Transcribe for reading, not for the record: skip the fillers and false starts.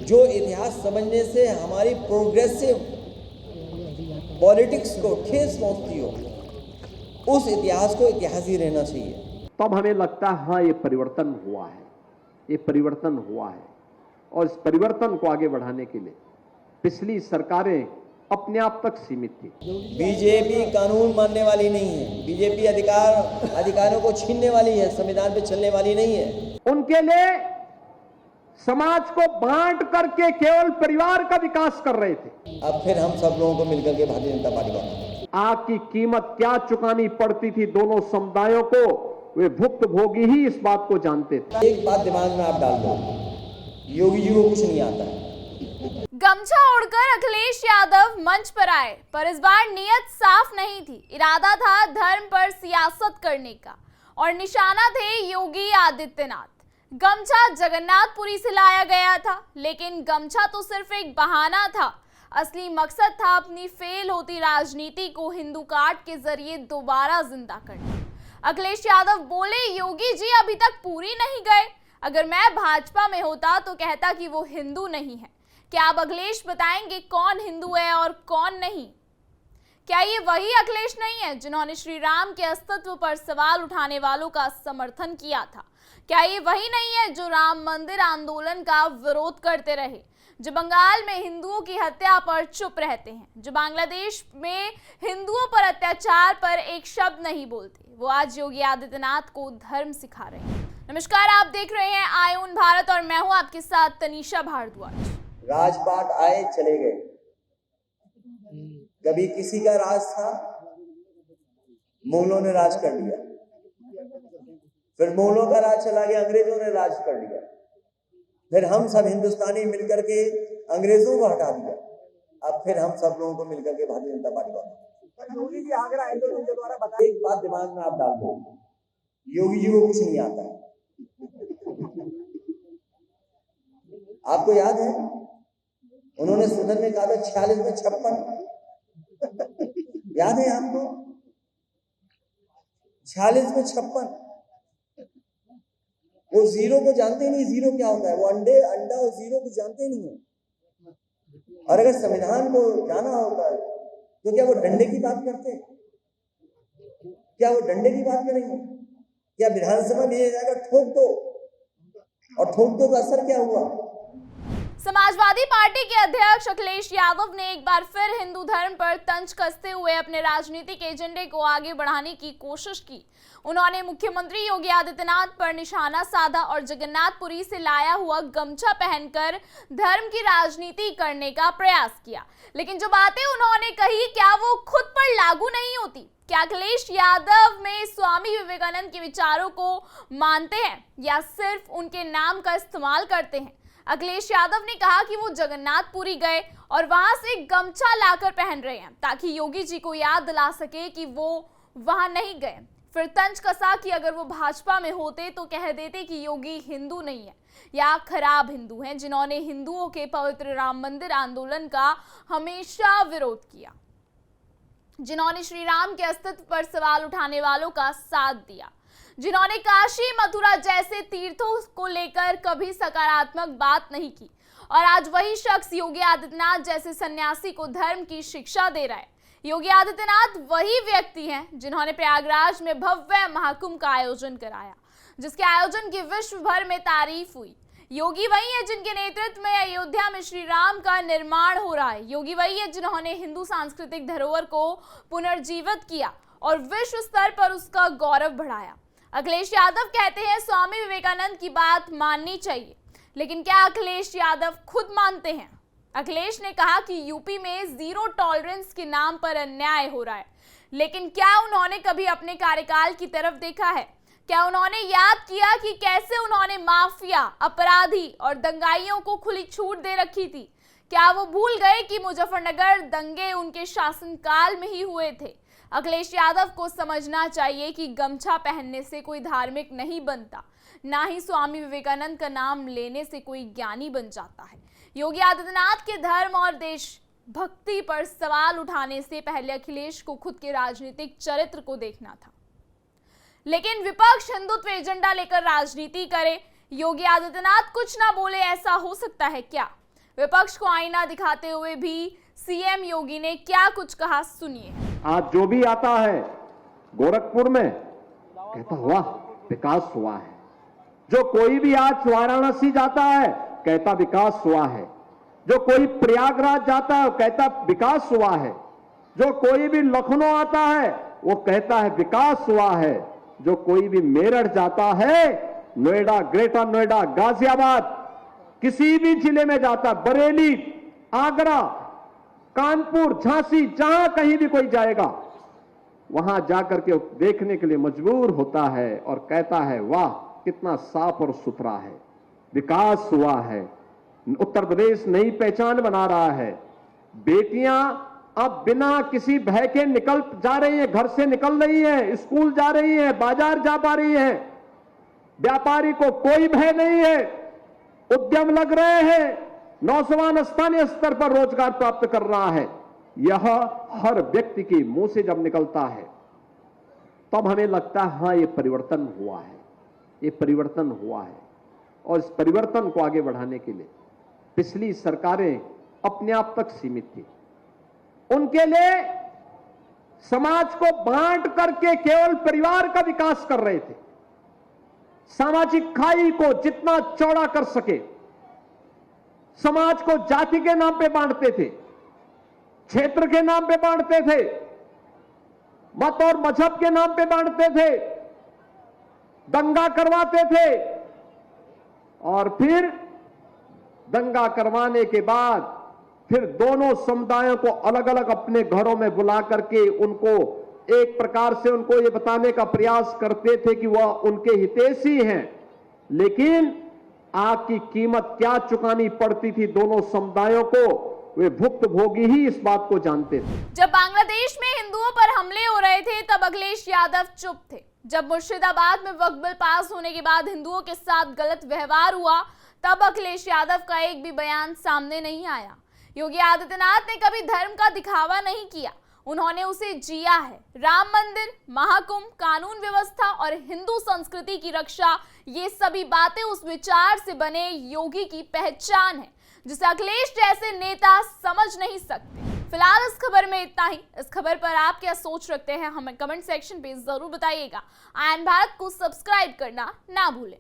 जो इतिहास समझने से हमारी प्रोग्रेसिव पॉलिटिक्स को ठेस पहुंचती हो, उस इतिहास को इतिहास ही रहना चाहिए। तब हमें लगता है हाँ, ये परिवर्तन हुआ है, ये परिवर्तन हुआ है। और इस परिवर्तन को आगे बढ़ाने के लिए पिछली सरकारें अपने आप तक सीमित थी। बीजेपी कानून मानने वाली नहीं है, बीजेपी अधिकारों को छीनने वाली है, संविधान पे चलने वाली नहीं है। उनके लिए समाज को बांट करके केवल परिवार का विकास कर रहे थे। अब फिर हम सब लोगों को मिलकर के भारतीय जनता पार्टी बनाएंगे। आग की कीमत क्या चुकानी पड़ती थी दोनों समुदायों को, वे भुक्तभोगी ही इस बात को जानते थे। एक बात दिमाग में आप डाल लो, योगी जी को कुछ नहीं आता है। गमछा ओढ़कर अखिलेश यादव मंच पर आए, पर इस बार नियत साफ नहीं थी। इरादा था धर्म पर सियासत करने का और निशाना थे योगी आदित्यनाथ। गमछा जगन्नाथपुरी से लाया गया था, लेकिन गमछा तो सिर्फ एक बहाना था। असली मकसद था अपनी फेल होती राजनीति को हिंदू कार्ड के जरिए दोबारा जिंदा करना। अखिलेश यादव बोले, योगी जी अभी तक पूरी नहीं गए। अगर मैं भाजपा में होता तो कहता कि वो हिंदू नहीं है। क्या अब अखिलेश बताएंगे कौन हिंदू है और कौन नहीं? क्या ये वही अखिलेश नहीं है जिन्होंने श्री राम के अस्तित्व पर सवाल उठाने वालों का समर्थन किया था? क्या ये वही नहीं है जो राम मंदिर आंदोलन का विरोध करते रहे, जो बंगाल में हिंदुओं की हत्या पर चुप रहते हैं, जो बांग्लादेश में हिंदुओं पर अत्याचार पर एक शब्द नहीं बोलते? वो आज योगी आदित्यनाथ को धर्म सिखा रहे हैं। नमस्कार, आप देख रहे हैं आए उन भारत और मैं हूं आपके साथ तनीषा भारद्वाज। राजपाट आए चले गए, कभी किसी का राज था, मुगलों ने राज कर लिया, फिर मुगलों का राज चला गया, अंग्रेजों ने राज कर लिया, फिर हम सब हिंदुस्तानी मिलकर के अंग्रेजों को हटा दिया, अब फिर हम सब लोगों को मिलकर के भारतीय जनता पार्टी बनाएंगे। योगी जी आगरा आंदोलन के द्वारा बताया, एक बात दिमाग में आप डाल दो, योगी जी को कुछ नहीं आता है। आपको याद है उन्होंने सदन में कहा था 46 में 56, याद है आपको? 46 में 56। वो जीरो को जानते ही नहीं, जीरो क्या होता है। वो अंडा और जीरो को जानते नहीं है। और अगर संविधान को जाना होता है तो क्या वो डंडे की बात करते? क्या वो डंडे की बात करेंगे? क्या विधानसभा में जाकर ठोक दो, और ठोक दो तो असर क्या हुआ? समाजवादी पार्टी के अध्यक्ष अखिलेश यादव ने एक बार फिर हिंदू धर्म पर तंज कसते हुए अपने राजनीतिक एजेंडे को आगे बढ़ाने की कोशिश की। उन्होंने मुख्यमंत्री योगी आदित्यनाथ पर निशाना साधा और जगन्नाथपुरी से लाया हुआ गमछा पहनकर धर्म की राजनीति करने का प्रयास किया। लेकिन जो बातें उन्होंने कही, क्या वो खुद पर लागू नहीं होती? क्या अखिलेश यादव में स्वामी विवेकानंद के विचारों को मानते हैं या सिर्फ उनके नाम का इस्तेमाल करते हैं? अखिलेश यादव ने कहा कि वो जगन्नाथपुरी गए और वहां से गमछा लाकर पहन रहे हैं ताकि योगी जी को याद दिला सके कि वो वहां नहीं गए। फिर तंज कसा कि अगर वो भाजपा में होते तो कह देते कि योगी हिंदू नहीं है या खराब हिंदू हैं, जिन्होंने हिंदुओं के पवित्र राम मंदिर आंदोलन का हमेशा विरोध किया, जिन्होंने श्री राम के अस्तित्व पर सवाल उठाने वालों का साथ दिया, जिन्होंने काशी मथुरा जैसे तीर्थों को लेकर कभी सकारात्मक बात नहीं की, और आज वही शख्स योगी आदित्यनाथ जैसे सन्यासी को धर्म की शिक्षा दे रहा है। योगी आदित्यनाथ वही व्यक्ति हैं जिन्होंने प्रयागराज में भव्य महाकुंभ का आयोजन कराया, जिसके आयोजन की विश्व भर में तारीफ हुई। योगी वही है जिनके नेतृत्व में अयोध्या में श्री राम का निर्माण हो रहा है। योगी वही है जिन्होंने हिंदू सांस्कृतिक धरोहर को पुनर्जीवित किया और विश्व स्तर पर उसका गौरव बढ़ाया। अखिलेश यादव कहते हैं स्वामी विवेकानंद की बात माननी चाहिए, लेकिन क्या अखिलेश यादव खुद मानते हैं? अखिलेश ने कहा कि यूपी में जीरो टॉलरेंस के नाम पर अन्याय हो रहा है, लेकिन क्या उन्होंने कभी अपने कार्यकाल की तरफ देखा है? क्या उन्होंने याद किया कि कैसे उन्होंने माफिया, अपराधी और दंगाइयों को खुली छूट दे रखी थी? क्या वो भूल गए कि मुजफ्फरनगर दंगे उनके शासनकाल में ही हुए थे? अखिलेश यादव को समझना चाहिए कि गमछा पहनने से कोई धार्मिक नहीं बनता, ना ही स्वामी विवेकानंद का नाम लेने से कोई ज्ञानी बन जाता है। योगी आदित्यनाथ के धर्म और देश भक्ति पर सवाल उठाने से पहले अखिलेश को खुद के राजनीतिक चरित्र को देखना था। लेकिन विपक्ष हिंदुत्व एजेंडा लेकर राजनीति करे, योगी आदित्यनाथ कुछ ना बोले, ऐसा हो सकता है क्या? विपक्ष को आईना दिखाते हुए भी सीएम योगी ने क्या कुछ कहा, सुनिए। आज जो भी आता है गोरखपुर में कहता वाह विकास हुआ है, जो कोई भी आज वाराणसी जाता है कहता विकास हुआ है, जो कोई प्रयागराज जाता है कहता विकास हुआ है, जो कोई भी लखनऊ आता है वो कहता है विकास हुआ है, जो कोई भी मेरठ जाता है, नोएडा, ग्रेटर नोएडा, गाजियाबाद, किसी भी जिले में जाता, बरेली, आगरा, कानपुर, झांसी, जहां कहीं भी कोई जाएगा वहां जाकर के देखने के लिए मजबूर होता है और कहता है वाह कितना साफ और सुथरा है, विकास हुआ है, उत्तर प्रदेश नई पहचान बना रहा है। बेटियां अब बिना किसी भय के निकल जा रही हैं, घर से निकल रही हैं, स्कूल जा रही हैं, बाजार जा पा रही हैं, व्यापारी को कोई भय नहीं है, उद्यम लग रहे हैं, नौजवान स्थानीय स्तर पर रोजगार प्राप्त कर रहा है। यह हर व्यक्ति के मुंह से जब निकलता है तब हमें लगता है हां ये परिवर्तन हुआ है, ये परिवर्तन हुआ है। और इस परिवर्तन को आगे बढ़ाने के लिए पिछली सरकारें अपने आप तक सीमित थी, उनके लिए समाज को बांट करके केवल परिवार का विकास कर रहे थे, सामाजिक खाई को जितना चौड़ा कर सके, समाज को जाति के नाम पे बांटते थे, क्षेत्र के नाम पे बांटते थे, मत और मजहब के नाम पे बांटते थे, दंगा करवाते थे और फिर दंगा करवाने के बाद फिर दोनों समुदायों को अलग अलग अपने घरों में बुला करके उनको एक प्रकार से उनको ये बताने का प्रयास करते थे कि वह उनके हितैषी हैं, लेकिन आग की कीमत क्या चुकानी पड़ती थी दोनों समुदायों को, वे भुक्तभोगी ही इस बात को जानते थे। जब बांग्लादेश में हिंदुओं पर हमले हो रहे थे तब अखिलेश यादव चुप थे। जब मुर्शिदाबाद में वक्फ बिल पास होने के बाद हिंदुओं के साथ गलत व्यवहार हुआ तब अखिलेश यादव का एक भी बयान सामने नहीं आया। योगी आदित्यनाथ ने कभी धर्म का दिखावा नहीं किया, उन्होंने उसे जिया है। राम मंदिर, महाकुंभ, कानून व्यवस्था और हिंदू संस्कृति की रक्षा, ये सभी बातें उस विचार से बने योगी की पहचान है जिसे अखिलेश जैसे नेता समझ नहीं सकते। फिलहाल इस खबर में इतना ही। इस खबर पर आप क्या सोच रखते हैं हमें कमेंट सेक्शन पे जरूर बताइएगा। आयन भारत को सब्सक्राइब करना ना भूलें।